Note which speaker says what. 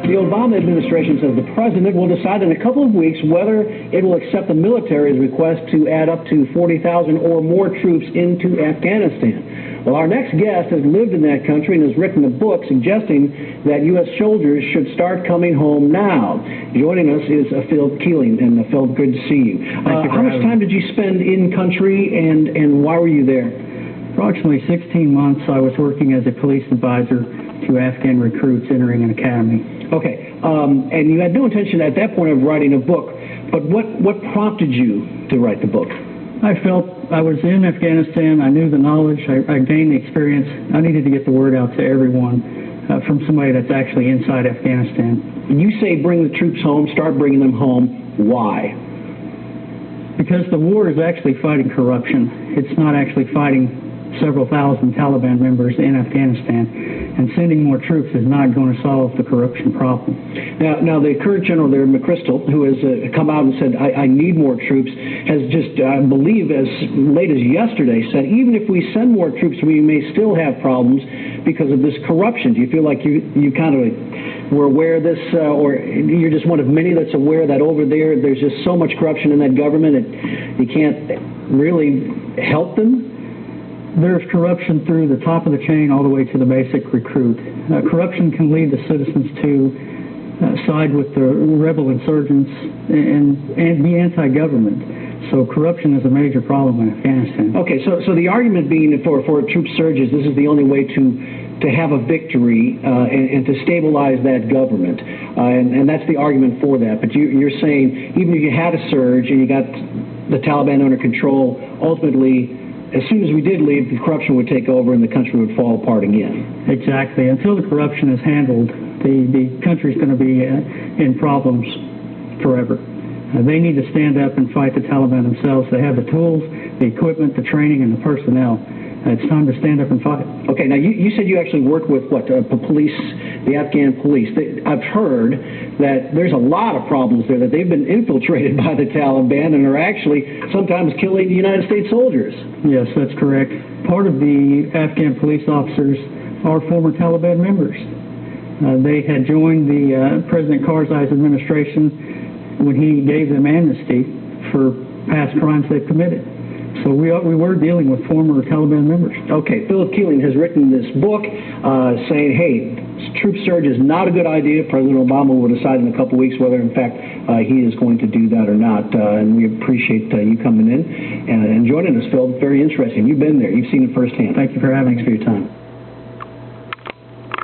Speaker 1: The Obama administration says the president will decide in a couple of weeks whether it will accept the military's request to add up to 40,000 or more troops into Afghanistan. Well, our next guest has lived in that country and has written a book suggesting that U.S. soldiers should start coming home now. Joining us is Phil Keeling, and Phil, good to see you. How much time did you spend in country, and why were you there?
Speaker 2: Approximately 16 months. I was working as a police advisor to Afghan recruits entering an academy.
Speaker 1: Okay, and you had no intention at that point of writing a book, but what prompted you to write the book?
Speaker 2: I felt I was in Afghanistan. I knew the knowledge. I gained the experience. I needed to get the word out to everyone from somebody that's actually inside Afghanistan.
Speaker 1: You say bring the troops home, start bringing them home. Why?
Speaker 2: Because the war is actually fighting corruption. It's not actually fighting several thousand Taliban members in Afghanistan, and sending more troops is not going to solve the corruption problem. Now
Speaker 1: the current general there, McChrystal, who has come out and said, I need more troops, has just, I believe, as late as yesterday, said even if we send more troops, we may still have problems because of this corruption. Do you feel like you kind of were aware of this, or you're just one of many that's aware that over there there's just so much corruption in that government that you can't really help them?
Speaker 2: There's corruption through the top of the chain all the way to the basic recruit. Corruption can lead the citizens to side with the rebel insurgents and be anti-government. So corruption is a major problem in Afghanistan.
Speaker 1: Okay, so the argument being for troop surges, this is the only way to have a victory and to stabilize that government. And that's the argument for that. But you're saying even if you had a surge and you got the Taliban under control, ultimately, as soon as we did leave, the corruption would take over and the country would fall apart again.
Speaker 2: Exactly. Until the corruption is handled, the country's going to be in problems forever. They need to stand up and fight the Taliban themselves. They have the tools, the equipment, the training, and the personnel. It's time to stand up and fight.
Speaker 1: Okay, now you said you actually worked with police, the Afghan police. I've heard that there's a lot of problems there, that they've been infiltrated by the Taliban and are actually sometimes killing the United States soldiers.
Speaker 2: Yes, that's correct. Part of the Afghan police officers are former Taliban members. They had joined the President Karzai's administration when he gave them amnesty for past crimes they've committed. So we were dealing with former Taliban members.
Speaker 1: Okay, Phil Keeling has written this book saying, hey, troop surge is not a good idea. President Obama will decide in a couple weeks whether, in fact, he is going to do that or not. And we appreciate you coming in and joining us, Phil. Very interesting. You've been there. You've seen it firsthand.
Speaker 2: Thank you for having me.
Speaker 1: Thanks for your time.